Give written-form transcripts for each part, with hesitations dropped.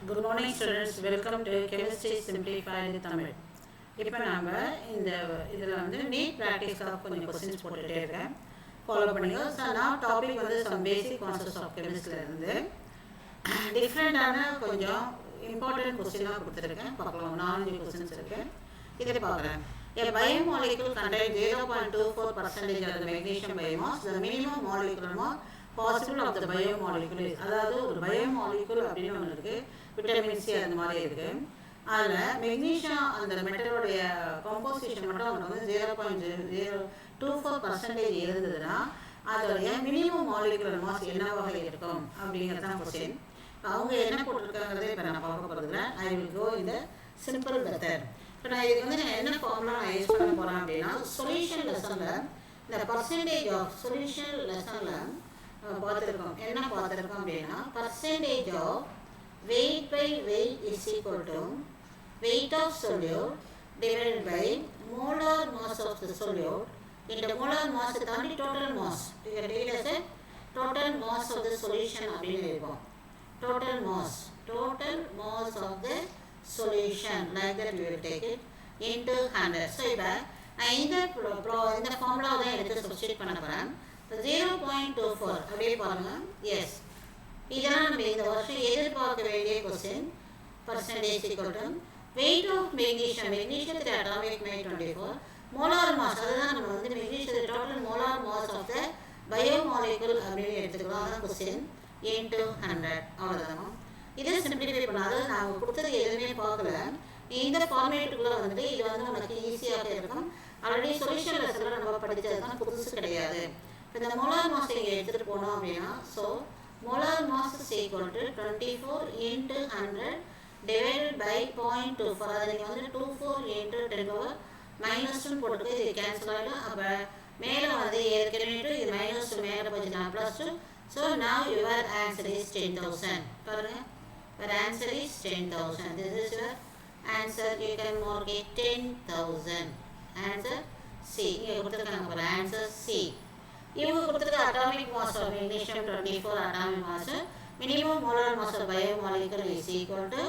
Good morning students, welcome to Chemistry Simplified Tamil. இப்போ நாம் இந்த இதில் வந்து நீட் ப்ராக்டிஸ்க்காக கொஞ்சம் கொஸ்டின்ஸ் போட்டுகிட்டே இருக்கேன், ஃபாலோ பண்ணிக்கோ. ஸோ நான் டாபிக் வந்து சம் பேசிக் கான்செப்ட்ஸ் ஆஃப் கெமிஸ்ட்ரியிலேருந்து டிஃப்ரெண்ட்டான கொஞ்சம் இம்பார்ட்டன்ட் கொஸ்டினாக கொடுத்துருக்கேன். பார்க்கலாம், 4 கொஸ்டின்ஸ் இருக்குது, இதை பார்க்குறேன். A biomolecule contains 0.24% of the magnesium biomass. The minimum molecular mass possible of the biomolecule. அதாவது ஒரு பயோமாலிகுல் அப்படின்னு ஒன்று இருக்குது, விட்டமின் சி அந்த மாதிரி இருக்குது. அதில் மெக்னீஷியம் அந்த மெட்டலோடைய கம்போசிஷன் மட்டும் அவங்களுக்கு வந்து 0.024% இருந்ததுன்னா அதோடைய மினிமம் மாலிகுலர் மாஸ் என்னவாக இருக்கும் அப்படிங்கிறது தான் கொஸ்டின். அவங்க என்ன போட்டிருக்காங்கிறதே இப்போ நான் பார்க்க போகிறதுல ஐ வில் கோ இந்த சிம்பிள் மெத்தட். இப்போ நான் இதுக்கு வந்து நான் என்ன ஃபார்முலா நான் யூஸ் பண்ண போகிறேன் அப்படின்னா, சொல்யூஷன் லெசனில் இந்த பர்சன்டேஜ் ஆஃப் சொல்யூஷன் லெசனில் பார்த்துருக்கோம். என்ன பார்த்துருக்கோம் அப்படின்னா, percentage of weight by weight is equal to weight of solute divided by molar mass of the solute into molar mass தாண்டி total mass. You can take it as a total mass of the solution அப்படின்னு இருக்கும். Total mass of the solution, like that we will take it into 100. So இப்போ நான் இந்த formula தான் எடுத்து substitute பண்ண போகிறேன். 0.24 அப்படியே பாருங்கள். எஸ், இதெல்லாம் நம்ம இந்த வருஷம் எதிர்பார்க்க வேண்டிய question. Percentage equal to weight of மெக்னீஷியத்துக்கு அட்டாமிக் வெயிட் 24, மோலார் மாஸ், அதுதான் நம்ம வந்து மெக்னீஷியத்துக்கு total molar mass of the biomolecule அப்படின்னு எடுத்துக்கலாம். அதான் கொஸ்டின் இன்டு 100. அவ்வளோதான். இதை சிம்பிளிஃபை பண்ணாது, நான் கொடுத்தது எதுவுமே பார்க்கல. இந்த ஃபார்மேட்டுக்குள்ளே வந்துட்டு இது வந்து உனக்கு ஈஸியாக இருக்கும். ஆல்ரெடி சொல்யூஷன் லெசனில் நம்ம படித்தது தான், புதுசு கிடையாது. இப்போ இந்த மோலார் மாஸ் இங்கே எடுத்துகிட்டு போனோம் அப்படின்னா, so molar mass is equal to 24 into 100 divided by 0.24. அது நீங்கள் வந்து 24 into 10 power -2 போட்டுருக்கு, இது கேன்சல் ஆகிடும். அப்போ மேலே வந்து ஏற்கனவே இது -2 மேலே போச்சுன்னா +2. So now your answer is 10,000. பாருங்கள், your answer is 10,000. This is your answer. You can mark it 10,000. Answer C. இங்கே கொடுத்துருக்காங்க ஒரு ஆன்சர் C. இவங்க கொடுத்துருக்க atomic mass of magnesium 24 atomic mass, minimum molar mass of biomolecule is equal to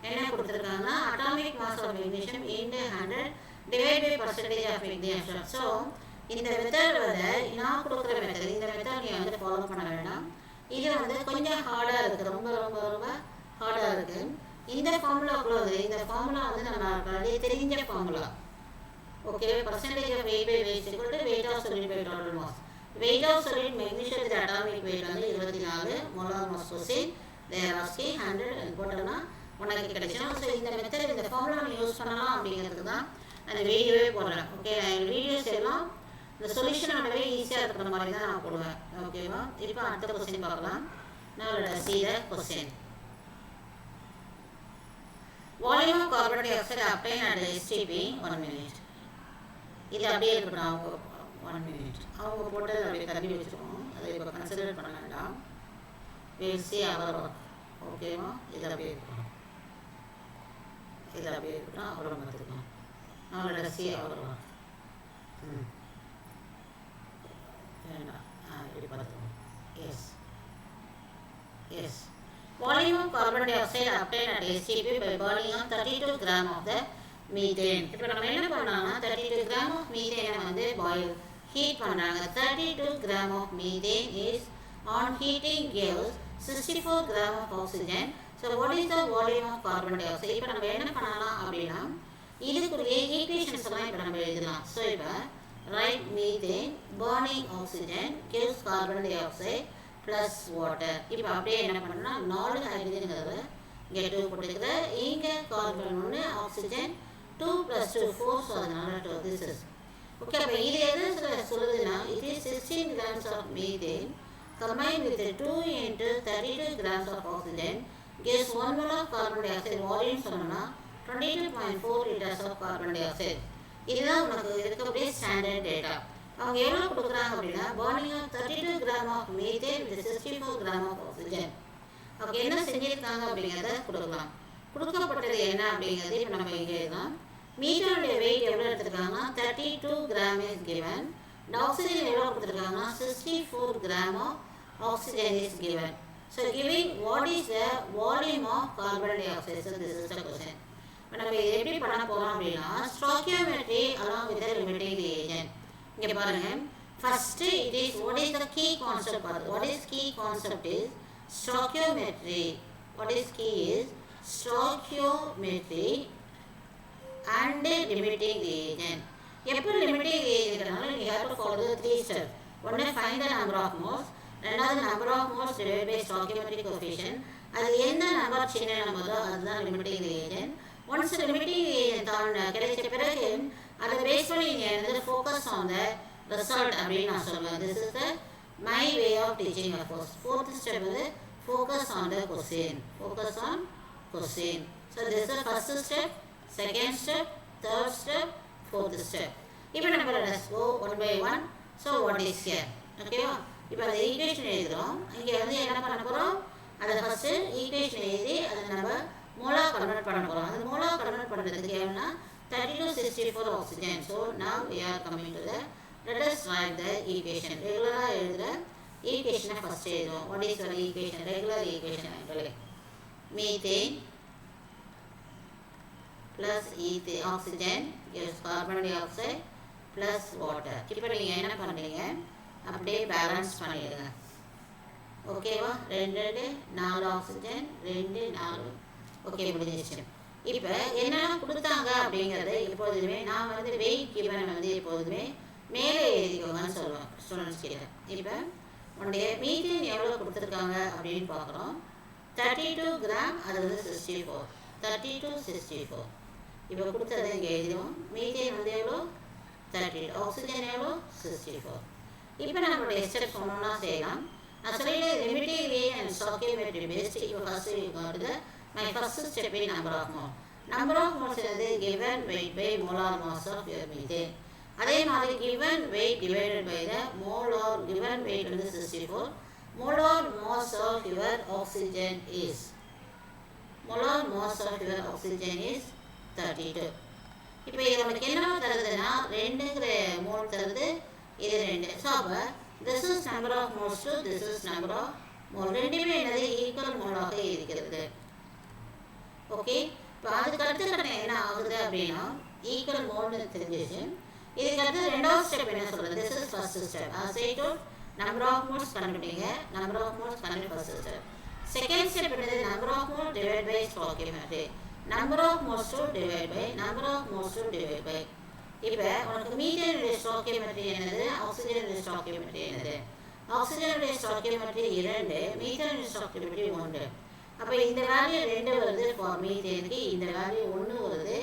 என்ன கொடுத்துருக்காங்கன்னா atomic mass of magnesium into 100 divide by percentage of magnesium. So இந்த method வந்து நான் கொடுக்குற மெத்தட், இந்த மெத்தட் நீங்கள் வந்து ஃபாலோ பண்ண வேண்டாம். இது வந்து கொஞ்சம் ஹார்டாக இருக்குது, ரொம்ப ரொம்ப ரொம்ப ஹார்டாக இருக்குது. இந்த ஃபார்முலாக்குள்ள வந்து இந்த ஃபார்முலா வந்து நம்ம தெரிஞ்ச formula. Okay, percentage of weight by weight equal to weight of solute by total mass. Weight of solid மெக்னீஷியத்துக்கு அட்டாமிக் வெயிட் வந்து 24, மோலார் மாஸ் கொஸ்டின் தேர் ஆஸ்கி 100 போட்டோம்னா உனக்கு கிடைச்சிடும். ஸோ இந்த மெத்தட் இந்த ஃபார்முலா யூஸ் பண்ணலாம் அப்படிங்கிறதுக்கு தான் அந்த வீடியோவே போடுறேன். ஓகே, வீடியோஸ் எல்லாம் இந்த சொல்யூஷனோடவே ஈஸியாக இருக்கிற மாதிரி தான் நான் போடுவேன். ஓகேவா? இப்போ அடுத்த கொஸ்டின் பார்க்கலாம். Now let us see the question. Volume of carbon dioxide obtained at STP 1 minute. இது அப்படியே இருக்கட்டும், அவங்க 1 minute அவங்க போட்டு அப்படியே தள்ளி வச்சுருக்கோம், அதை இப்போ கன்சிடர் பண்ண வேண்டாம். வேசி அவர் ஒர்க். ஓகேவா? இது அப்படியே இருக்கணும், இது அப்படியே இருக்கட்டும், அப்புறம் பார்த்துக்கலாம். அவங்களோட சி அவர் ஒர்க் வேண்டாம், இப்படி பார்த்துக்கணும். Yes yes. Volume of carbon dioxide obtained at STP by burning on 32 gram of the methane. இப்போ நம்ம என்ன பண்ணோம்னா 32 gram of methane வந்து பாயில் ஹீட் பண்ணுறாங்க. 32 gram of methane is on heating gives 64 gram of oxygen. So what is the volume of carbon dioxide? இப்போ நம்ம என்ன பண்ணலாம் அப்படின்னா இதுக்குரிய ஈக்குவேஷன்ஸ் எல்லாம் இப்போ நம்ம எழுதலாம். ஸோ இப்போ right methane burning oxygen gives carbon dioxide plus water. இப்போ அப்படியே என்ன பண்ணணும்னா 4 ஹைட்ரஜன்ங்கிறது இங்கே 2 போட்டுக்கிற, இங்கே கார்பன் 1, ஆக்சிஜன் 2 + 2 4. ஸோ அதனால 2. This is okay. அப்போ இது எது சொல்லுதுன்னா it is 16 grams of methane combined with 2 into 32 grams of oxygen gives 1 mole of carbon dioxide. volume சொன்னோம்னா 22.4 liters of carbon dioxide. இதுதான் உனக்கு இருக்கக்கூடிய ஸ்டாண்டர்ட் டேட்டா. அவங்க எவ்வளோ கொடுக்குறாங்க அப்படின்னா burning of 32 gram of methane with 64 gram of oxygen. அவங்க என்ன செஞ்சுருக்காங்க அப்படிங்கிறத கொடுக்கலாம். கொடுக்கப்பட்டது என்ன அப்படிங்கிறது இப்போ நம்ம இங்கே தான். மீட்டருடைய வெயிட் எவ்வளோ எடுத்துருக்காங்கன்னா 32 gram is given. ஆக்சிஜன் எவ்வளோ கொடுத்துருக்காங்கன்னா 64 gram of oxygen is given. So giving what is the volume of carbon dioxide? So this is the question. இப்போ நம்ம இதை எப்படி பண்ண போகிறோம் அப்படின்னா stoichiometry along with the limiting reagent. இங்கே பாருங்க first it is what is the key concept? What is key concept is stoichiometry. What is key is stoichiometry and limiting reagent. எப்போ limiting reagentனால you have to follow the 3 steps. One is find the number of moles, ரெண்டாவது number of moles divided by stoichiometric coefficient. அது என்ன number சின்ன நம்பரோ அதுதான் limiting reagent. Once limiting reagent கிடைச்ச பிறகு அதை base பண்ணி நீங்கள் வந்து focus on the result அப்படின்னு நான் சொல்லுவேன். This is the my way of teaching of course. Fourth step வந்து focus on the question. Focus on question. So this is the first step, second step, third step, fourth step. இப்போ நம்ம let's go one by one. So what is here? ஓகேவா? இப்போ அந்த equation எழுதுறோம். இங்கே வந்து என்ன பண்ண போகிறோம்? அதை ஃபஸ்ட்டு ஈக்குவேஷன் எழுதி அதை நம்ம மோலார் கன்வெர்ட் பண்ண போகிறோம். அது மோலார் கன்வெர்ட் பண்ணுறதுக்கு எவ்வளோனா 3264 oxygen. So now we are coming to the let us write the equation. ரெகுலராக எழுதுகிற ஈக்குவேஷனை ஃபஸ்ட் எழுதுவோம். வாட் இஸ் ஒரு equation? Regular equation actually methane plus oxygen gives carbon dioxide plus water. இப்போ நீங்கள் என்ன பண்ணுறீங்க? அப்படியே பேலன்ஸ் பண்ணிடுங்க. ஓகேவா? 2 4 ஆக்சிஜன் 2 4 ஓகே முடிஞ்சிச்சு. இப்போ என்னென்ன கொடுத்தாங்க அப்படிங்கிறது எப்போதுமே நான் வந்து வெயிட் கிவன் வந்து எப்போதுமே மேலே எழுதிக்கோங்கன்னு சொல்லுவேன் ஸ்டூடெண்ட்ஸ் கிட்ட. இப்போ உன்னுடைய மீத்தேன் எவ்வளோ கொடுத்துருக்காங்க அப்படின்னு பார்க்குறோம். 32 கிராம், அது வந்து 64 32 64. இப்போ கொடுத்ததை இங்கே எழுதிடுவோம். மீத்தேன் வந்து எவ்வளோ? 32. ஆக்சிஜன் எவ்வளோ? 64. இப்போ நம்மளுடைய ஸ்டெப் சொன்னோம்னா செய்யலாம். நான் சொல்லிட்டு limiting reagent and stoichiometry based. இப்போ first got my first step in number of moles. Number of moles is given weight by molar mass of your methane. அதே மாதிரி given weight divided by the molar given weight வந்து 64. Molar mass of your oxygen is molar mass of your oxygen is 32. இப்போ இது நமக்கு என்ன தருதுன்னா 2ங்கிற mole தருது, இது 2. So அப்போ this is number of moles to this is number of mole. ரெண்டுமே என்னது ஈக்குவல் மோலாக இருக்கிறது. ஓகே, இப்போ அதுக்கு அடுத்த கட்டம் என்ன ஆகுது அப்படின்னா ஈக்குவல் மோல்னு தெரிஞ்சிச்சு. இதுக்கு அடுத்து ரெண்டாவது ஸ்டெப் என்ன சொல்கிறது? This is first step. அசைட்டோ நம்பர் ஆஃப் மோல்ஸ் கண்டுபிடிங்க. நம்பர் ஆஃப் மோல்ஸ் கண்டுபிடி ஃபர்ஸ்ட் ஸ்டெப். செகண்ட் ஸ்டெப் என்னது? Number of mole divide by stoichiometry. Number of moles to divide by number of moles to divide by. இப்போ உனக்கு மீத்தேனுடைய ஸ்டாய்க்கியோமெட்ரி என்னது? ஆக்சிஜனுடைய ஸ்டாய்க்கியோமெட்ரி என்னது? ஆக்சிஜனுடைய ஸ்டாய்க்கியோமெட்ரி 2, மீத்தேனுடைய ஸ்டாய்க்கியோமெட்ரி 1. அப்போ இந்த வேல்யூ 2 வருது ஃபார் மீத்தேனுக்கு, இந்த வேல்யூ 1 வருது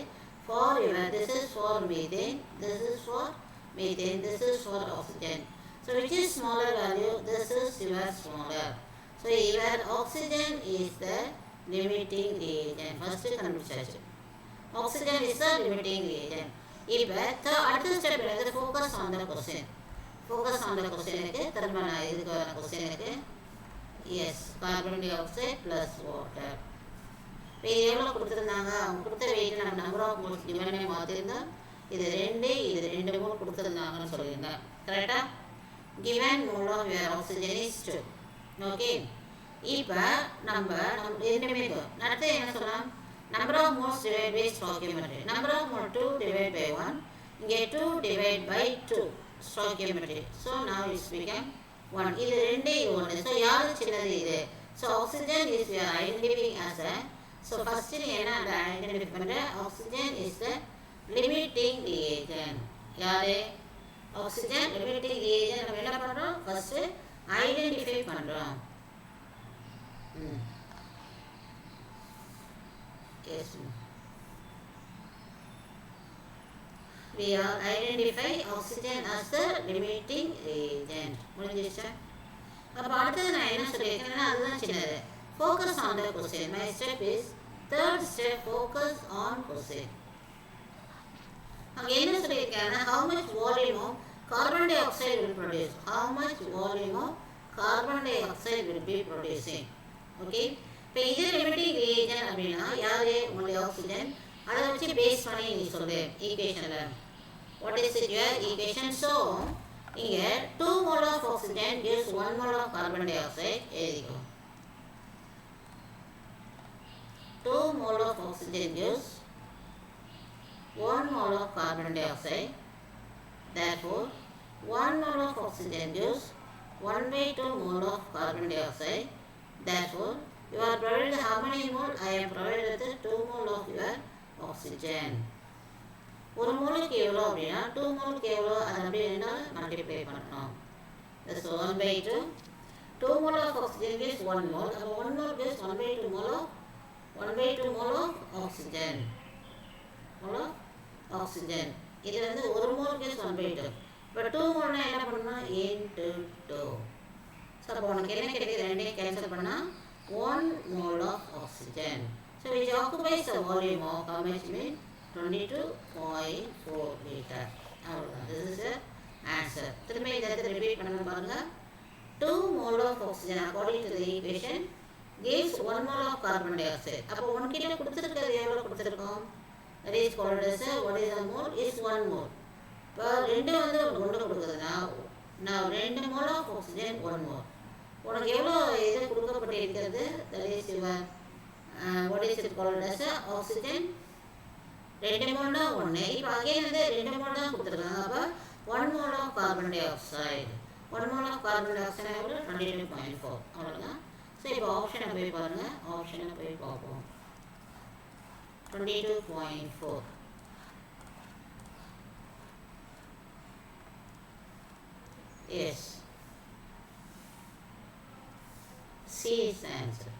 for your. This is for methane, this is for methane, this is for oxygen. So which is smaller value? This is your smaller. So your oxygen is the limiting reagent. First கண்டுபிடிச்சாச்சு. Oxygen is the limiting reagent. இப்போ அடுத்த step என்னது? Focus on the question. Focus on the கொஸ்டினுக்கு திரும்ப நான் இதுக்கு வர கொஸ்டினுக்கு yes carbon dioxide plus water. இப்போ இது எவ்வளோ கொடுத்துருந்தாங்க? அவங்க கொடுத்த வெயிட் நம்ம நம்பர் ஆஃப் மோல்ஸ் கிவனே மாற்றிருந்தோம். இது 2, இது 2 மோல் கொடுத்துருந்தாங்கன்னு சொல்லியிருந்தேன். கரெக்டாக? Given mole of your oxygen is 2. Okay, இப்போ நம்ம ரெண்டுமே அடுத்து என்ன சொல்லலாம்? Number of moles divide by stoichiometry. Number of mole 2 divide by 1. இங்கே 2 divide by 2 stoichiometry. So now it's become 1. இது 2, இது 1. ஸோ யாரு சின்னது? இது. So oxygen is your identifying as a. So first நீங்கள் என்ன அந்த ஐடென்டிஃபை பண்ணுற? Oxygen is the limiting reagent. யார்? Oxygen limiting reagent. நம்ம என்ன பண்ணுறோம்? ஃபஸ்ட்டு ஐடென்டிஃபை பண்ணுறோம். Yes, we are identify oxygen as the limiting reagent. முடிஞ்சிருச்சா? அப்போ அடுத்தது நான் என்ன சொல்லியிருக்கேன்னா அதுதான் சின்னது. Focus on the question. My step is third step, focus on question. அங்கே என்ன சொல்லியிருக்கேன்னா how much volume of carbon dioxide will produce. How much volume of carbon dioxide will be producing. Okay, இப்போ இது limiting reagent அப்படின்னா யாரு? உங்களுடைய oxygen. அதை வச்சு base பண்ணி நீ சொல்லு ஈக்குவேஷனில். What is it your equation? So இங்கே 2 mole of oxygen gives 1 mole of carbon dioxide எழுதிக்கோ. oxygen gives 1 mole of carbon dioxide. Therefore, 1 mole of oxygen gives 1/2 mole of carbon dioxide. Therefore, you are provided how many mole? I am provided with 2 mole of your oxygen. ஒரு மோலுக்கு எவ்வளோ அப்படின்னா 2 மோலுக்கு எவ்வளோ அது அப்படியே என்ன multiply பண்ணணும். That's 1/2. 2 mole of oxygen gives 1 mole. அப்போ 1 mole gives 1/2 mole of oxygen. Oxygen. இது வந்து 1 mole gives 1/2. இப்போ 2 mole என்ன பண்ணணும்? into 2. ஸோ அப்போ உனக்கு என்ன கிடைக்குது? ரெண்டையும் கேன்சல் பண்ணால் 1 mole of oxygen. So which occupies the volume of how much mean 22.4 liter. அவ்வளோதான். This is the answer. திரும்ப இதை ரிப்பீட் பண்ண பாருங்க. 2 mole of oxygen according to the equation gives 1 mole of carbon dioxide. அப்போ உனக்கிட்ட கொடுத்துருக்கிறது எவ்வளோ கொடுத்துருக்கோம்? That is called as what is a mole? Is 1 mole. இப்போ ரெண்டு வந்து ஒன்று கொடுக்குதுன்னா நான் 2 mole of oxygen 1 mole. உனக்கு எவ்வளோ இது கொடுக்கப்பட்டிருக்கிறது? That is your what is it called as oxygen 2 mole தான் 1. இப்போ அகைன் வந்து 2 mole தான் கொடுத்துருக்காங்க. அப்போ 1 mole of carbon dioxide. 1 mole of carbon dioxide எவ்வளோ? 22.4. அவ்வளோதான். ஸோ இப்போ ஆப்ஷனை போய் பாருங்கள். ஆப்ஷனை போய் பார்ப்போம். 22.4. Yes. C is the answer.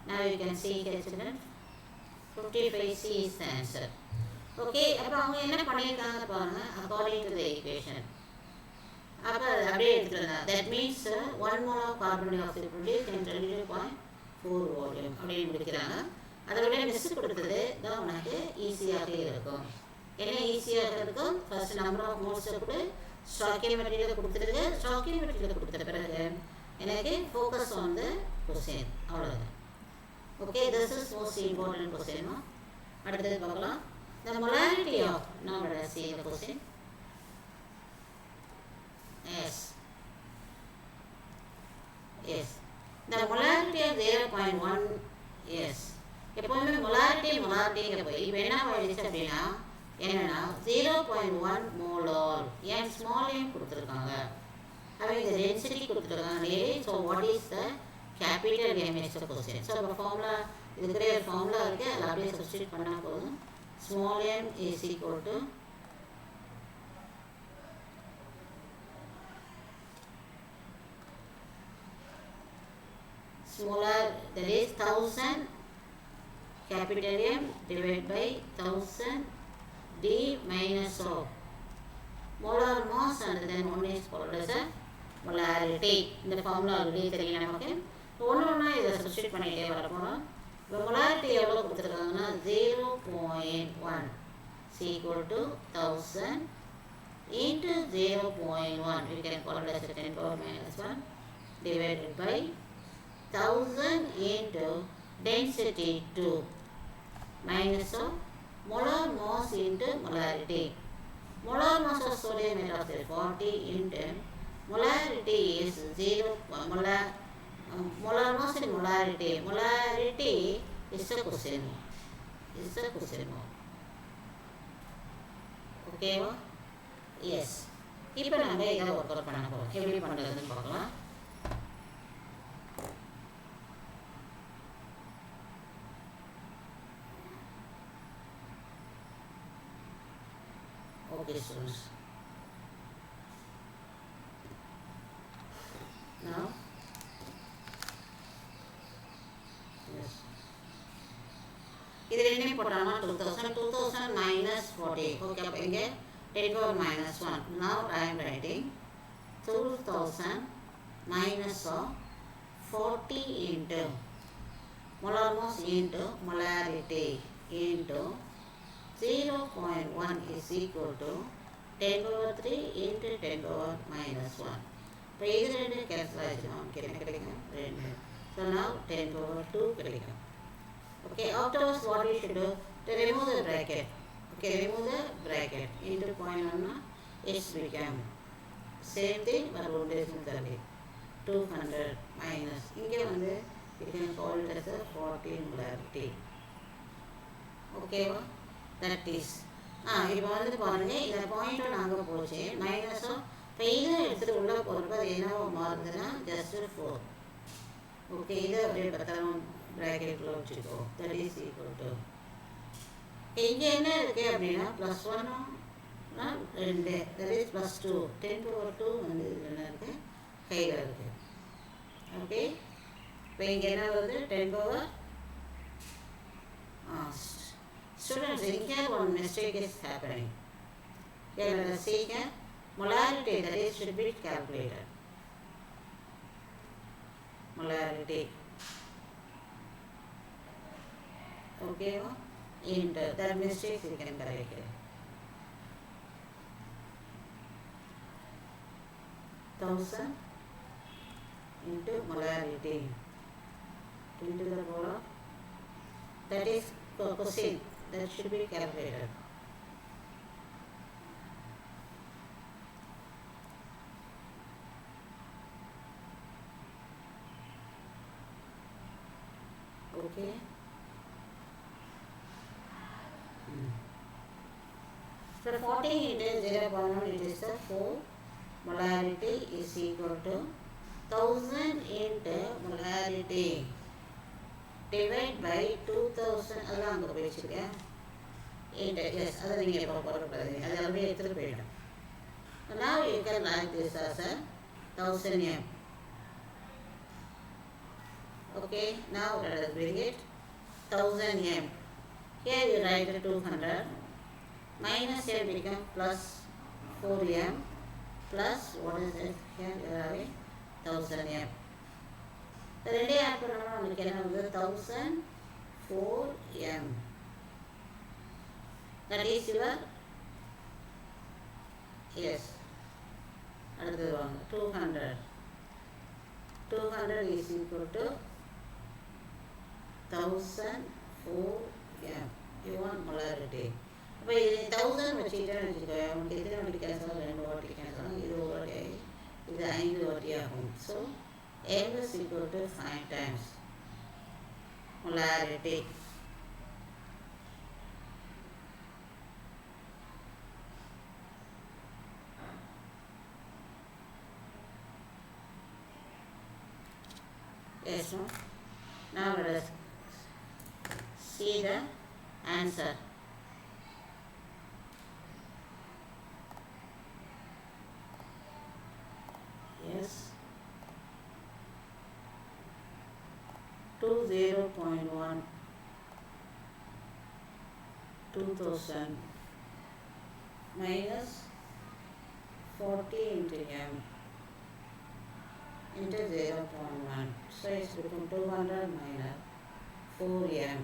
Now you can see here children. 55C is the answer. Okay, அப்போ அவங்க என்ன பண்ணியிருக்காங்க பாருங்க. According to the equation. அப்போ அப்படியே எடுத்துருந்தாங்க. That means 1 mole of carbon dioxide produced in 22.4 volume அப்படின்னு முடிக்கிறாங்க. அதை விட மிஸ் கொடுத்தது தான் உனக்கு ஈஸியாக இருக்கும். என்ன ஈஸியாக இருக்கும்? ஃபர்ஸ்ட் நம்பர் ஆஃப் மோல்ஸை கூட ஸ்டாக்கியோமெட்ரியில் கொடுத்துருக்கு. ஸ்டாக்கியோமெட்ரியில் கொடுத்த பிறகு எனக்கு ஃபோக்கஸ் ஆன் த கொஸ்டின். அவ்வளோதான். Okay, this is most important question. அடுத்தது பார்க்கலாம். த மொலாரிட்டி ஆஃப் நம்மளோட see the question. Yes yes the molarity of 0.1. Yes எப்போவுமே மொலாரிட்டிங்கிற போய் இப்போ என்ன ஆயிடுச்சு அப்படின்னா என்னென்னா 0.1 மோலார் ஏன் ஸ்மால் ஏன் கொடுத்துருக்காங்க. அவங்க இந்த டென்சிட்டி கொடுத்துருக்காங்க. So what is the capital M is the question. So இப்போ ஃபார்முலா இதுக்குரிய ஒரு ஃபார்முலா இருக்குது. அதில் அப்படியே சப்ஸ்டியூட் பண்ணால் போதும். Small M is equal to smaller, that is 1000 capital M divided by 1000 D minus of molar mass, and then one is called as a molarity. இந்த formula already தெரியும் நமக்கு. ஒன்று இதை சப்ஸ்டியூட் பண்ணிட்டே வரப்போகிறோம். இப்போ molarity எவ்வளோ கொடுத்துருக்காங்கன்னா 0.1 is equal to 1000 into 0.1. We can call it as a 10 power minus 1 divided by 1000 into density 2 minus of molar mass into molarity. Molar mass of sodium hydroxide 40 into molarity is 0. Molar mass in molarity. Molarity is a question. Is a question. Okay? Yes. இப்போ நம்ம இதை work out பண்ண போகிறோம். எப்படி பண்ணுறதுன்னு பார்க்கலாம். Okay, students. Now, yes. இது ரெண்டுமே போட்டோம்னா 2000 minus 40. Okay, அப்போ இங்கே 10 power minus 1. Now I am writing 2000 minus of 40 into molar mass into molarity into 0.1 is equal to 10 power 3 into 10 power minus 1. இப்போ இது ரெண்டு கேன்சல் ஆகிடுச்சு. நமக்கு என்ன கிடைக்கும்? 2. So now 10 power 2 கிடைக்கும். Okay, afterwards what we should do? To remove the bracket. Okay, remove the bracket. Into 0.1 is become same thing but 130. 200 minus. இங்கே வந்து you can call it as a 40 molarity. ஓகேவா? That is இப்போ வந்து பாருங்கள், இந்த பாயிண்ட்டும் நாங்கள் போச்சு மைனஸும் இப்போ இதை எடுத்துகிட்டு உள்ளே போகிறப்ப அது என்னவோ மாறுதுன்னா ஜஸ்ட்டு 4. ஓகே, இதை அப்படியே பத்திரம் ப்ராக்கெட்டில் வச்சுக்கோ. தட் இஸ் ஈக்குவல் டு இங்கே என்ன இருக்குது அப்படின்னா +1 2, தட் இஸ் +2. 10^2 வந்து இதில் என்ன இருக்குது, கையில் இருக்குது. ஓகே, இப்போ இங்கே என்ன வருது 10 students, here one mistake is happening. Here let us see here molarity, that is should be calculated. Molarity, okay, into that mistake you can correct it. 1000 into molarity into the power of, that is cosine, that should be calculated. Okay. So 40 into 0.1, it is the 4 molarity is equal to 1000 into molarity divide by 2000. அதெல்லாம் அங்கே போயிடுச்சுருக்கேன். Yes, அதை நீங்கள் இப்போ போடக்கூடாது, அது அப்படியே எடுத்துகிட்டு போயிடும். Now you can write this as a 1000 m. Okay, now let us bring it 1000 m. Here you write 200 minus m become plus 4m plus what is it here, you are having 1000 m. The ரெண்டே add பண்ணோம்னா உங்களுக்கு என்ன வந்து 1004 m. That is your, yes, அடுத்தது வாங்க 200 is equal to 1004 m. You want molarity. இப்போ இது 1000 வச்சுக்கிட்டேன்னு வச்சுக்கோ, உங்களுக்கு எத்தனை வாட்டி கேன்சல் ஆகும், 2 வாட்டி கேன்சல் ஆகும், இது ஒரு வாட்டி ஆகி இது 5 வாட்டி ஆகும். So m is equal to 5 times molarity. Yes, no? Now let us see the answer. Yes, 20.1 2000 minus 40 into m into 0.1. So it's become 200 minus 4m.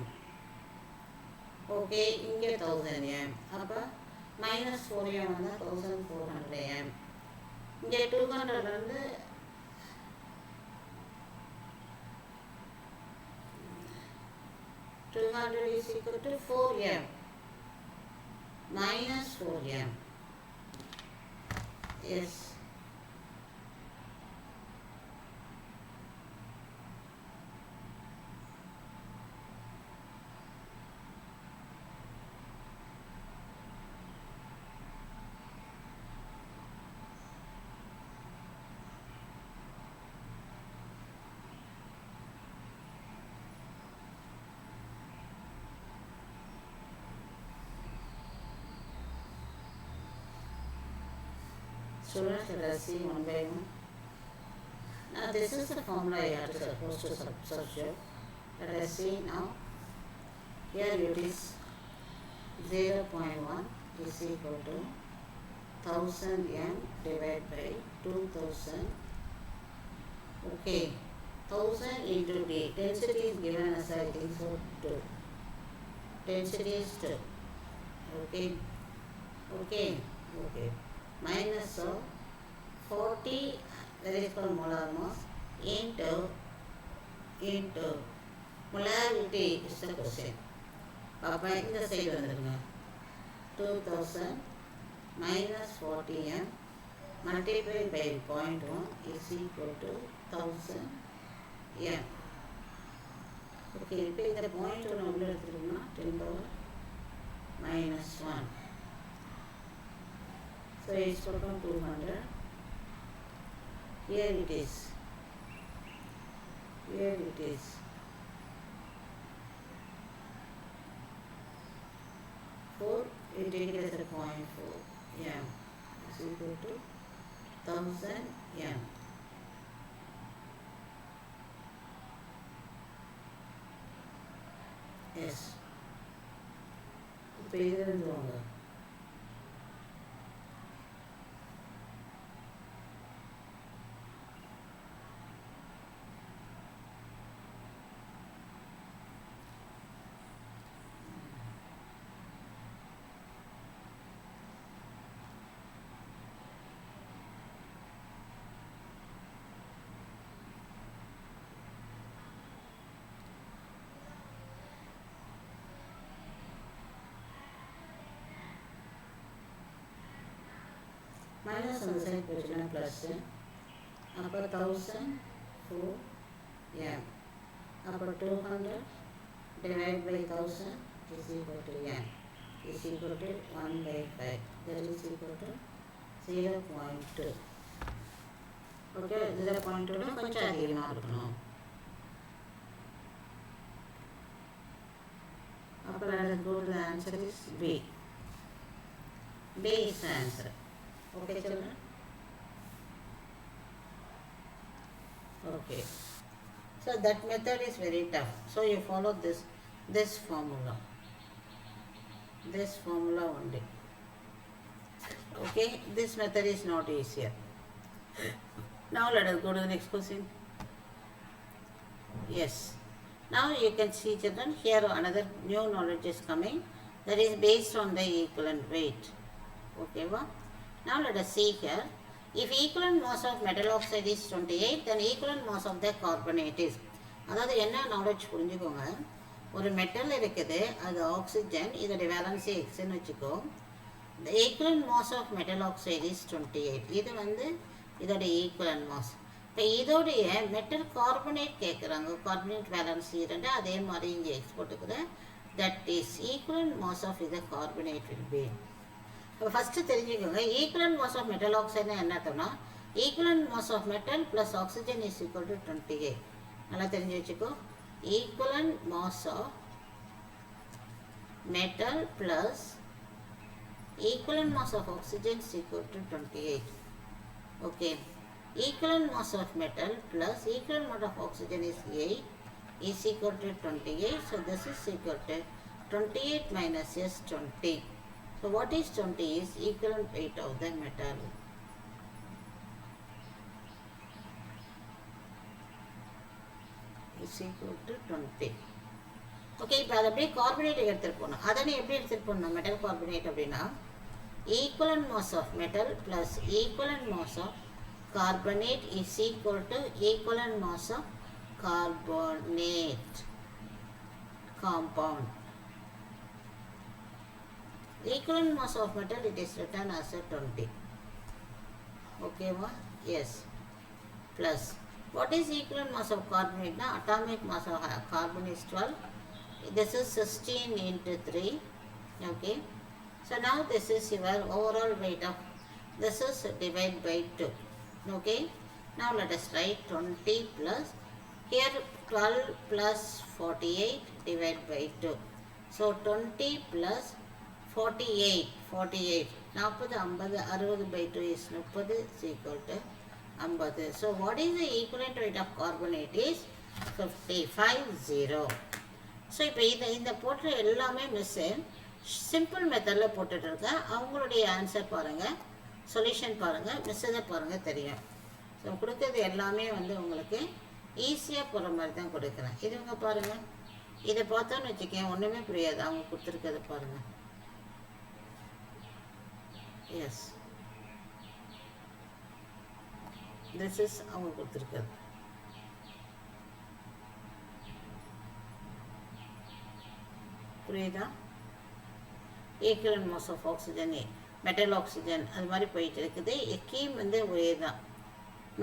Okay, இங்கே 1000 m. அப்போ minus 4m வந்தால் 1400 m. இங்கே 200 வந்து is equal to 4m minus 4m. Yes. Students, let us see one by one. Now this is the formula you are supposed to substitute. Let us see now. Here it is 0.1 is equal to 1000 m divided by 2000. Okay, 1000 into d. Density is given as I think so 2. Density is 2. Okay. Okay. Okay. Minus of 40, that is called molar mass, into molarity is the question. Papa, in the side வந்துருங்க 2000 minus 40m multiplied by 0.1 is equal to 1000 m. Okay, இப்போ இந்த 0.1 உள்ள எடுத்துட்டோம்னா 10^2 minus 1. So it's become 200. Here it is. Here it is. 4, we take it as a 0.4 m is equal to 1000 m. Yes. இப்போ இதுலேருந்து வாங்க. Minus அந்த side போச்சுன்னா plus, அப்போ 1004 m, அப்புறம் 200 divided by 1000 is equal to m is equal to 1/5, that is equal to 0.2. Okay, 0.2 கொஞ்சம் அதிகமாக இருக்கணும். அப்புறம் let us go to the answer is B. B is the answer. Okay children? Okay. So that method is very tough. So you follow this formula. This formula only. Okay, this method is not easier. Now let us go to the next question. Yes. Now you can see children, here another new knowledge is coming, that is based on the equivalent weight. Okay, well? Now let us see here. If equivalent mass of metal oxide is 28, then equivalent mass of the carbonate is. அதாவது என்ன knowledge புரிஞ்சுக்கோங்க, ஒரு metal இருக்குது, அது oxygen, இதோடைய valency எக்ஸ்ன்னு வச்சுக்கோ. The equivalent mass of metal oxide is 28. இது வந்து இதோடைய equivalent mass. இப்போ இதோடைய மெட்டல் கார்பனேட் கேட்குறாங்க, கார்பனேட் வேலன்சி 2, அதே மாதிரி இங்கே எக்ஸ்போர்ட்டுக்குது. That is equivalent mass of the carbonate will be. இப்போ ஃபஸ்ட்டு தெரிஞ்சுக்கோங்க, ஈக்குவலன்ட் மாஸ் ஆஃப் மெட்டல் ஆக்சைடுனா என்ன அர்த்தம்னா, equivalent mass of metal plus oxygen is equal to 28. நல்லா தெரிஞ்சு வச்சுக்கோ, equivalent mass of metal plus equivalent mass of oxygen is equal to 28. Okay, equivalent mass of metal plus equivalent mass of oxygen is 8 is equal to 28. So this is equal to 28 minus S 20. So what is 20 is equivalent weight of the metal. Is equal to 20. Okay, இப்போ அதை அப்படியே carbonate எடுத்துகிட்டு போகணும். அதனை எப்படி எடுத்துகிட்டு போகணும் metal carbonate அப்படின்னா, equivalent mass of metal plus equivalent mass of carbonate is equal to equivalent mass of carbonate compound. Equivalent mass of metal, it is written as a 20. Okay, what? Yes. Plus, what is equivalent mass of carbonate? Now, atomic mass of carbon is 12. This is 16 into 3. Okay. So now this is your overall weight of, this is divided by 2. Okay. Now let us write 20 plus, here 12 plus 48 divided by 2. So 20 plus 48, 40, 50, 60 by 2 is 30 is equal to 50. So what is the equivalent weight of carbonate is 55.0. So இப்போ இந்த போட்டு எல்லாமே miss simple மெத்தடில் போட்டுட்ருக்கேன். அவங்களுடைய answer பாருங்கள், solution பாருங்கள், மிஸ்ஸதை பாருங்கள், தெரியும். ஸோ கொடுக்குறது எல்லாமே வந்து உங்களுக்கு ஈஸியாக போகிற மாதிரி தான் கொடுக்குறேன். இதுவங்க பாருங்கள், இதை பார்த்தோன்னு வச்சுக்கேன் ஒன்றுமே புரியாது. அவங்க கொடுத்துருக்கதை பாருங்கள். Yes, this is அவங்க கொடுத்துருக்கிறது. புரியுதா? Equivalent mass of oxygen, metal oxygen அது மாதிரி போயிட்டு இருக்குது. கீம் வந்து ஒரே தான்,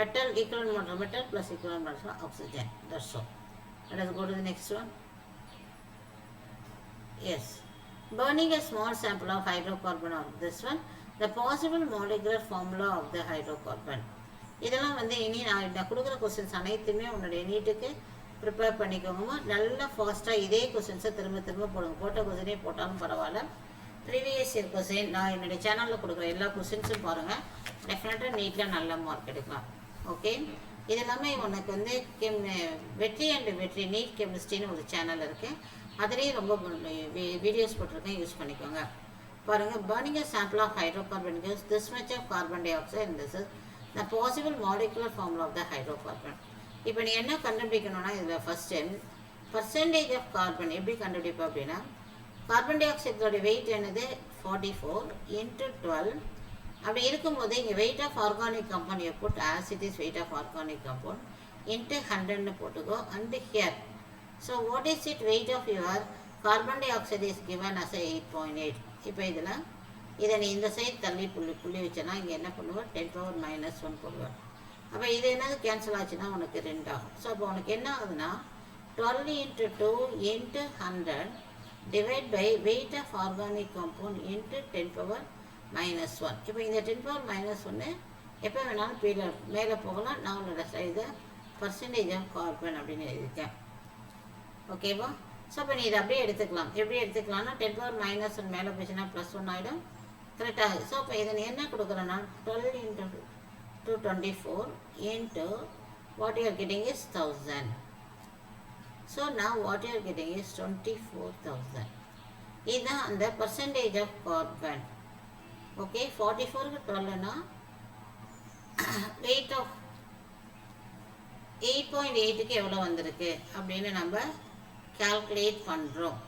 metal equivalent mass of metal plus equivalent mass of oxygen. That's all. Let us go to the next one. Yes. burning a small sample of hydrocarbon of this one, the possible molecular formula of the hydrocarbon. இதெல்லாம் வந்து இனி நான் கொடுக்குற questions அனைத்துமே உன்னுடைய நீட்டுக்கு prepare பண்ணிக்கோங்க. நல்லா ஃபாஸ்ட்டாக இதே கொஸ்டின்ஸை திரும்ப திரும்ப போடுங்க. போட்ட கொஸ்டினே போட்டாலும் பரவாயில்ல. ப்ரீவியஸ் இயர் கொஸ்டின் நான் என்னுடைய சேனலில் கொடுக்குற எல்லா கொஸ்டின்ஸும் பாருங்கள். டெஃபினட்டாக நீட்டில் நல்ல மார்க் எடுக்கலாம். ஓகே, இது எல்லாமே உனக்கு வந்து வெற்றி அண்ட் வெற்றி நீட் கெமிஸ்ட்ரின்னு ஒரு சேனல் இருக்குது. அதுலேயும் ரொம்ப வீடியோஸ் போட்டிருக்கேன், யூஸ் பண்ணிக்கோங்க. பாருங்கள், burning a sample of hydrocarbon gives this much of carbon dioxide and this is the possible molecular formula of the hydrocarbon. இப்போ நீ என்ன கண்டுபிடிக்கணும்னா இதில் ஃபஸ்ட்டு பர்சன்டேஜ் ஆஃப் கார்பன் எப்படி கண்டுபிடிப்போம் அப்படின்னா, கார்பன் டை ஆக்சைடோட வெயிட் என்னது 44 × 12. அப்படி இருக்கும்போது இங்கே weight of organic compound you put as it is weight of organic compound × 100ன்னு போட்டுக்கோ. And here so what is it weight of your carbon dioxide is given as 8.8. இப்போ இதை நீ இந்த சைடு தள்ளி புள்ளி வச்சேன்னா இங்கே என்ன பண்ணுவோம், 10⁻⁻1 போடுவேன். அப்போ இது என்னது கேன்சல் ஆச்சுன்னா உனக்கு 2 ஆகும். ஸோ அப்போ உனக்கு என்ன ஆகுதுன்னா 12 × 2 × 100 divide by weight of organic compound × 10⁻⁻1. இப்போ இந்த 10⁻⁻1 எப்போ வேணாலும் மேலே போகலாம். நான் உன்னோட இதை பர்சன்டேஜ் ஆஃப் கார்பன் அப்படின்னு எழுதியிருக்கேன். ஓகேவா? ஸோ அப்போ நீ இதை அப்படியே எடுத்துக்கலாம். எப்படி எடுத்துக்கலாம்னா 10⁻⁻1 மேலே போச்சுன்னா +1 ஆகிடும். கரெக்டாக. ஸோ அப்போ இதை நீ என்ன கொடுக்குறேன்னா 12 × 224 × what you are getting is 1000. So now what you are getting is 24,000. இதுதான் அந்த பர்சன்டேஜ் ஆஃப் கார்பன். ஓகே, 44க்கு 12னா வெயிட் ஆஃப் 8.8க்கு எவ்வளோ வந்திருக்கு அப்படின்னு நம்ம கால்குலேட் பண்ணுறோம்.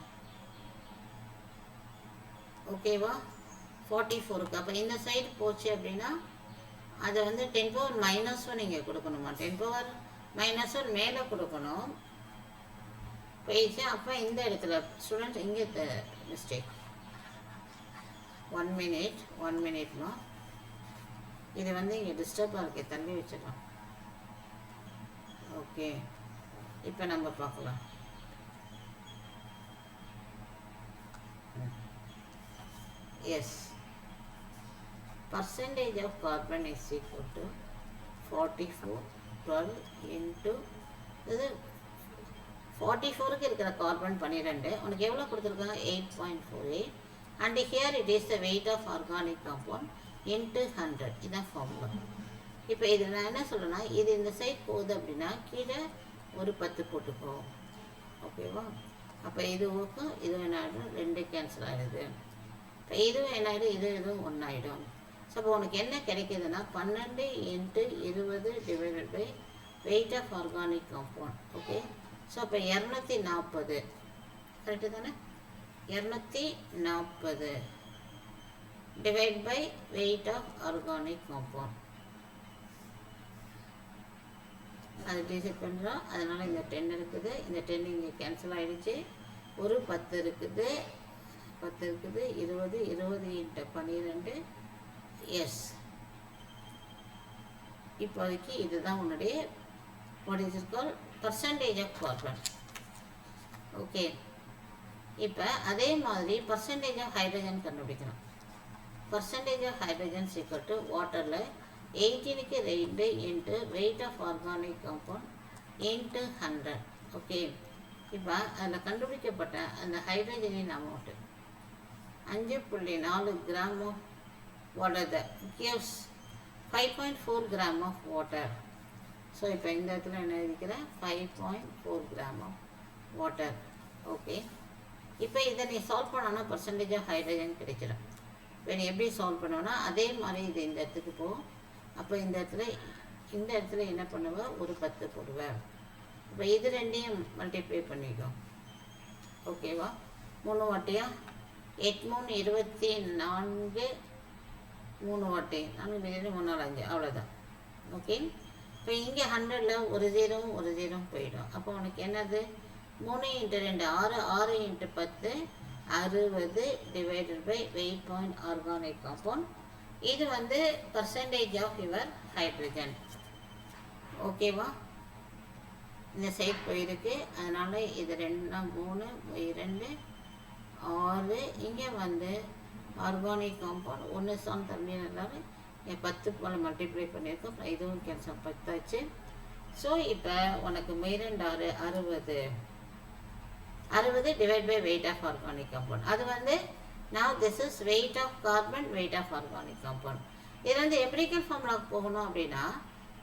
ஓகேவா? 44க்கு அப்போ இந்த சைடு போச்சு அப்படின்னா அதை வந்து 10⁻⁻1 இங்கே கொடுக்கணுமா, 10⁻⁻1 மேலே கொடுக்கணும். போயிடுச்சு. அப்போ இந்த இடத்துல ஸ்டூடெண்ட்ஸ் இங்கே மிஸ்டேக். 1 மினிட்மா இது வந்து இங்கே டிஸ்டர்பாக இருக்கே, தள்ளி வச்சிடலாம். ஓகே, இப்போ நம்ம பார்க்கலாம். Yes, percentage of carbon is equal to 44 12 into இது 44க்கு இருக்கிற கார்பன் 12 உனக்கு எவ்வளோ கொடுத்துருக்காங்க 8.48 and here it is the weight of organic compound into 100. இதுதான் ஃபார்முலா. இப்போ இது நான் என்ன சொல்கிறேன்னா, இது இந்த சைட் போகுது அப்படின்னா கீழே ஒரு 10 போட்டுக்கோ. ஓகேவா? அப்போ இதுவுக்கும் இதுவும் என்ன ஆகிடும், 2 கேன்சல் ஆகிடுது. இப்போ இதுவும் என்ன ஆகிடும், இதுவும் 1 ஆகிடும். ஸோ அப்போ உனக்கு என்ன கிடைக்கிதுன்னா 12 × 20 divided by weight of organic compound. Okay, so அப்போ 240 கரெக்டு தானே, 240 divide by weight of organic compound. அது டிசைட் பண்ணுறோம். அதனால் இந்த 10 இருக்குது, இந்த 10 இங்கே கேன்சல் ஆகிடுச்சு. ஒரு 10 இருக்குது, 20 × 12 எஸ். இப்போதைக்கு இதுதான் உன்னுடைய what is it call percentage of carbon. Okay, இப்போ அதே மாதிரி பர்சன்டேஜ் ஆஃப் ஹைட்ரஜன் கண்டுபிடிக்கணும். Percentage of hydrogen equal to வாட்டரில் 18க்கு 2 into weight of organic compound × 100. Okay, இப்போ அதில் கண்டுபிடிக்கப்பட்ட அந்த ஹைட்ரஜனின் amount 5.4 gram of water that gives 5.4 gram of water. So இப்போ இந்த இடத்துல என்ன இருக்கிறேன், 5.4 gram of water. ஓகே, இப்போ இதை நீ சால்வ் பண்ணோன்னா பர்சன்டேஜ் ஆஃப் ஹைட்ரஜன் கிடைச்சிடும். இப்போ நீ எப்படி சால்வ் பண்ணுவோன்னா அதே மாதிரி இது இந்த இடத்துக்கு போகும். அப்போ இந்த இடத்துல என்ன பண்ணுவேன், ஒரு 10 போடுவேன். இப்போ இது ரெண்டையும் மல்டிப்ளை பண்ணிக்கும். ஓகேவா? 3 வாட்டியா 8 3 24 3 வாட்டி 4 3 4 5 அவ்வளோதான். ஓகே, இப்போ இங்கே 100ல் ஒரு 0 போயிடும். அப்போ உனக்கு என்னது 3 × 2 6 6 × 10 60 divided by weight point organic compound. இது வந்து பர்சன்டேஜ் ஆஃப் யுவர் ஹைட்ரஜன். ஓகேவா? இந்த சைட் போயிருக்கு. அதனால் இது 2 3 2 6 இங்கே வந்து ஆர்கானிக் காம்பவுண்ட் 1 சான் தரணும். இங்கே 10 போல் மல்டிப்ளை பண்ணியிருக்கோம். அப்புறம் இதுவும் கேன்சல் 10 ஆச்சு. ஸோ இப்போ உனக்கு 2 6 60 divide by weight of organic compound. அது வந்து now this is weight of carbon, weight of organic compound. இது வந்து எம்பிரிக்கல் ஃபார்முலாவுக்கு போகணும் அப்படின்னா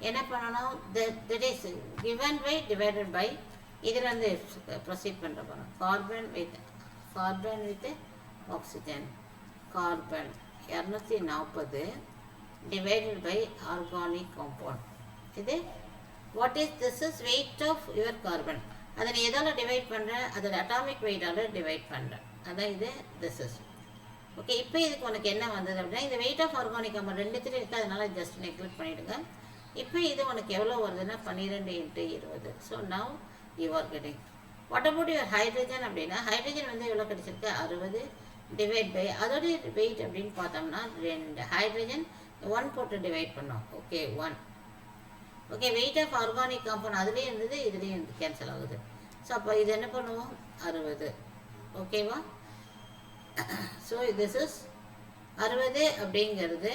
என்ன பண்ணணும்? that is given weight divided by இதில் வந்து ப்ரொசீட் பண்ணுற போகிறோம். Carbon with oxygen, carbon 240 divided by organic compound. இது what is this is weight of your carbon. அதை நீ எதால் டிவைட் பண்ணுற? அதோட அட்டாமிக் வெயிட்டால் டிவைட் பண்ணுறேன். அதான் இது திஸ் இஸ். ஓகே, இப்போ இதுக்கு உனக்கு என்ன வந்தது அப்படின்னா இந்த வெயிட் ஆஃப் ஆர்கானிக் காம்பவுண்ட் 2 இருக்குது. அதனால ஜஸ்ட் நெக்லெக்ட் பண்ணிவிடுங்க. இப்போ இது உனக்கு எவ்வளோ வருதுன்னா 12 × 20. So now you are getting. What about your hydrogen அப்படின்னா ஹைட்ரஜன் வந்து எவ்வளோ கிடச்சிருக்கு? 60 டிவைட் பை அதோடைய வெயிட் அப்படின்னு பார்த்தோம்னா 2. ஹைட்ரஜன் 1 போட்டு டிவைட் பண்ணோம். Okay 1. Okay, weight of organic compound அதுலேயும் இருந்தது, இதுலேயும் கேன்சல் ஆகுது. ஸோ அப்போ இது என்ன பண்ணுவோம்? 60. ஓகேவா? ஸோ திஸ் இஸ் 60 அப்படிங்கிறது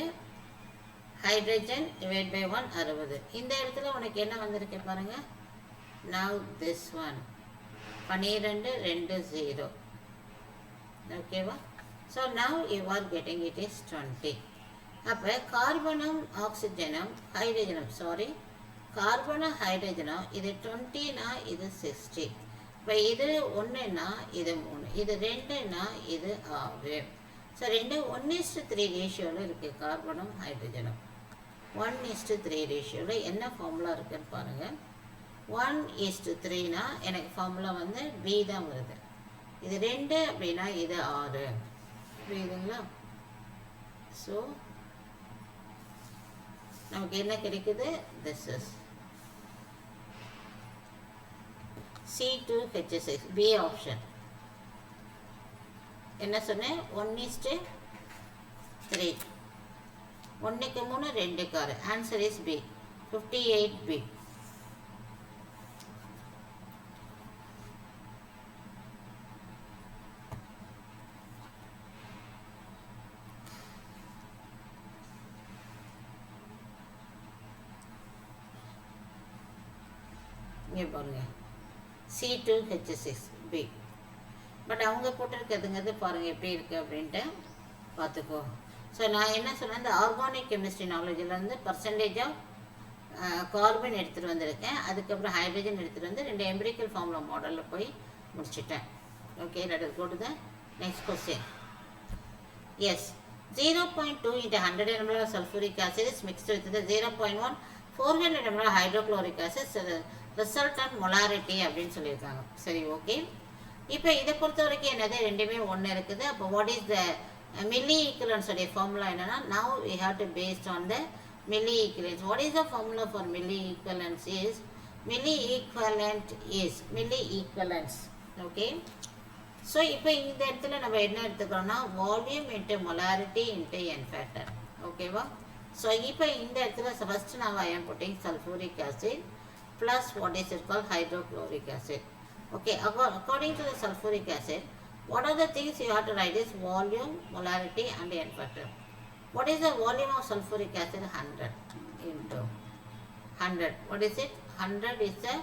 ஹைட்ரஜன் டிவைட் பை 1 60. இந்த இடத்துல உனக்கு என்ன வந்திருக்கு பாருங்கள். Now this one 12 2 0. ஓகேவா? So now you are getting it is 20. அப்போ கார்பனும் ஆக்சிஜனும் ஹைட்ரஜனும் கார்பனும் ஹைட்ரஜனும் இது 20னா இது 60. இப்போ இது 1னா இது 3, இது 2னா இது 6. ஸோ 2 1:3 ரேஷியோவில் இருக்குது. கார்பனும் ஹைட்ரஜனும் 1:3 ரேஷியோவில் என்ன ஃபார்முலா இருக்குதுன்னு பாருங்கள். 1:3னா எனக்கு ஃபார்முலா வந்து பி தான் வருது. இது 2 அப்படின்னா இது 6. புரியுதுங்களா? ஸோ நமக்கு என்ன கிடைக்குது? This is C2H6 B option. என்ன சொன்னேன்? 1:3 1க்கு 3 2க்கு 6. Answer is B 58B. இங்கே பாருங்கள் C2H6B. பட் அவங்க போட்டிருக்கிறதுங்கிறது பாருங்கள் எப்படி இருக்குது அப்படின்ட்டு பார்த்துக்கோ. ஸோ நான் என்ன சொன்னேன், இந்த ஆர்கானிக் கெமிஸ்ட்ரி நாலேஜில் வந்து பர்சன்டேஜ் ஆஃப் கார்பன் எடுத்துகிட்டு வந்திருக்கேன். அதுக்கப்புறம் ஹைட்ரஜன் எடுத்துகிட்டு வந்து 2 எம்பிரிக்கல் ஃபார்முலா மாடலில் போய் முடிச்சிட்டேன். Okay, let us go to the next question. Yes, 0.2 × 100 ml of sulfuric acid is mixed with the 0.1 400 ml hydrochloric acid resultant molarity அப்படின்னு சொல்லியிருக்காங்க. சரி, ஓகே. இப்போ இதை பொறுத்த வரைக்கும் என்னது, ரெண்டுமே ஒன்று இருக்குது. அப்போ what is the milli equivalence உடைய ஃபார்முலா என்னன்னா, now we have to based on the milli equivalence. What is the formula for milli equivalence is milli equivalence. Okay, so இப்போ இந்த இடத்துல நம்ம என்ன எடுத்துக்கிறோம்னா volume into molarity into N factor. ஓகேவா? So இப்போ இந்த இடத்துல ஃபஸ்ட்டு நான் I'm putting sulfuric acid plus what is it called hydrochloric acid. Okay, according to the sulfuric acid, what are the things you have to write is volume, molarity and N factor. What is the volume of sulfuric acid? 100 into 100. What is it? 100 is the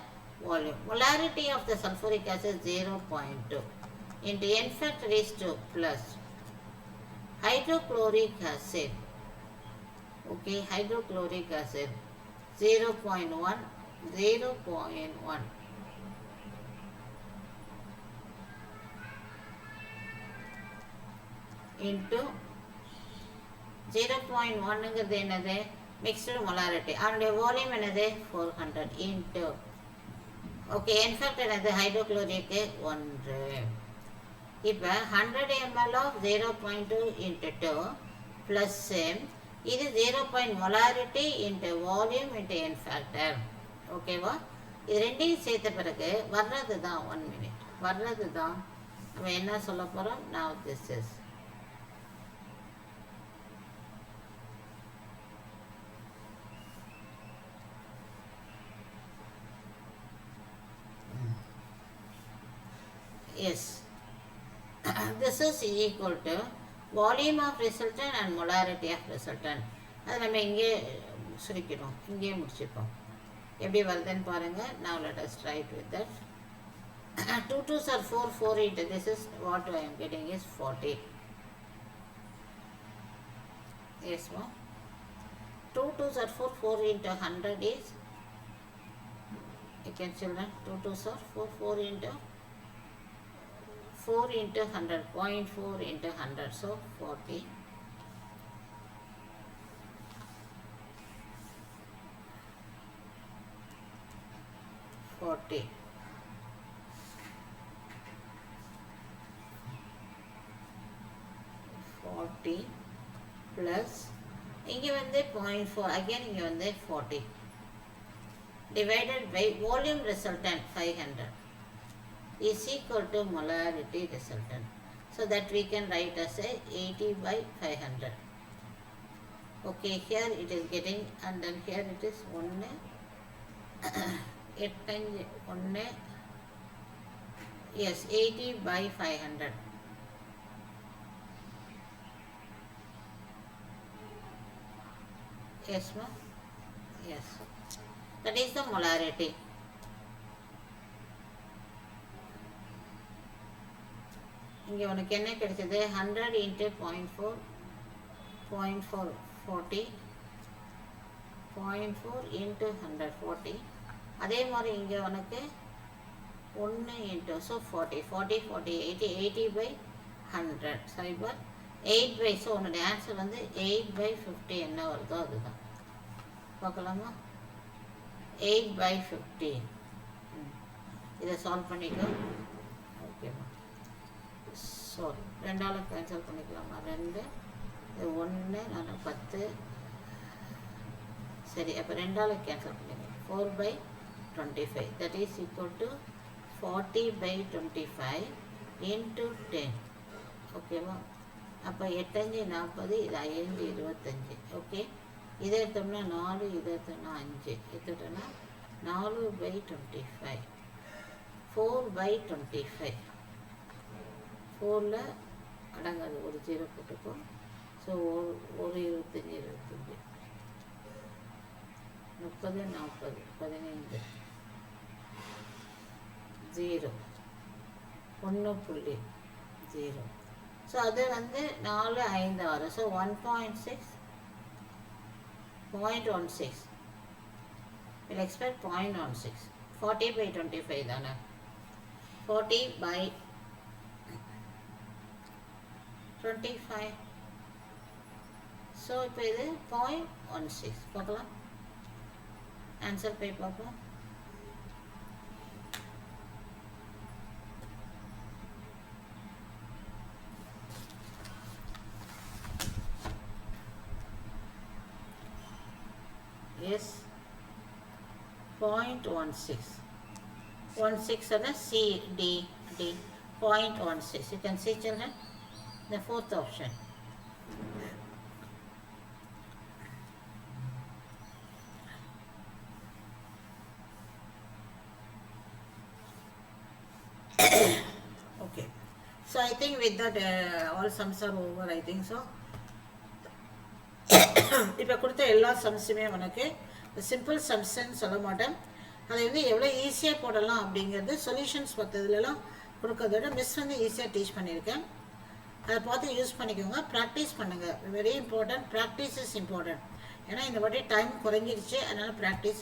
volume. Molarity of the sulfuric acid 0.2 into N factor is 2 plus hydrochloric acid. Okay, hydrochloric acid 0.1 into 0.1ங்கிறது என்னது, mixed molarity. அதனுடைய volume என்னது 400 into okay என் factor என்னது ஹைட்ரோக்ளோரிக்கு 1. இப்போ 100 ml of 0.2 into 2 plus இது 0. Molarity into volume into என் factor. ஓகேவா? இது ரெண்டையும் சேர்த்த பிறகு வர்றது தான் 1 minute வர்றது தான் நம்ம என்ன சொல்ல போகிறோம். now this is yes this is equal to volume of resultant and molarity of resultant. அது நம்ம இங்கே சுருக்கிறோம், இங்கே முடிச்சுப்போம். எப்படி வருதுன்னு பாருங்க. Now let us try it with that. 2 2s are 4, 4 into this is what I am getting is 40. Yes, ma'am. 2 2s are 4, 4 into 100 is, you can children, 2 2s are 4, 4 into 100, 0.4 into 100, so 40. 40 plus இங்கே வந்து 0.4 again இங்கே வந்து 40 divided by volume resultant 500 is equal to molarity resultant. So that we can write as a 80 by 500. Okay, here it is getting, and then here it is 1 1 yes, 80 by 500. Yes, ma'am. Yes, that is the molarity. இங்கே உனக்கு என்ன கிடைச்சது? 100 into 0.4 40 0.4 into 100 40. அதே மாதிரி இங்கே உனக்கு 1 into so 40 40 40 80 80 by 100 cyber 8 by, so உன்னுடைய answer வந்து 8 by 50 என்ன வருதோ அதுதான். பார்க்கலாமா? 8 by 50. இதை சால்வ் பண்ணிக்கோ. ஓகேம்மா. ஸோ 2ஆல் கேன்சல் பண்ணிக்கலாமா? 2 இது 1 நான் 10. சரி, அப்போ 2ஆல் கேன்சல் பண்ணிக்கலாம். 4 by 25 that is equal to 40 by 25 into 10. ஓகேவா? அப்போ 8 5 40, இது 5 25. ஓகே, இதை எடுத்தோம்னா 4, இதை எடுத்தோம்னா 5, எடுத்துட்டோம்னா 4 by 25 4 by 25. 4ல் அடங்காது, ஒரு 0 போட்டுக்கும். ஸோ ஒரு 25 25 30 40 15 0 1.0. ஸோ அது வந்து 4 5 6. So 1.6 0.16 we'll expect 0.16. 40 by 25 தானே? 40 by 25. ஸோ இப்போ இது 0.16 பார்க்கலாம். ஆன்சர் போய் பார்ப்போம். Yes, 0.16. 16 and C, D, 0.16. You can see, children, the fourth option. Okay. So I think with that all sums are over, I think so. இப்போ கொடுத்த எல்லா சம்ஸுமே உனக்கு சிம்பிள் சம்ஸ்ன்னு சொல்ல மாட்டேன். அதை வந்து எவ்வளோ ஈஸியாக போடலாம் அப்படிங்கிறது சொல்யூஷன்ஸ் பார்த்ததுலலாம் கொடுக்கறதோட மிஸ் வந்து ஈஸியாக டீச் பண்ணியிருக்கேன். அதை பார்த்து யூஸ் பண்ணிக்கோங்க, ப்ராக்டிஸ் பண்ணுங்கள். Very important, practice is important. ஏன்னா இந்த வாட்டி டைம் குறைஞ்சிருச்சு, அதனால் ப்ராக்டிஸ்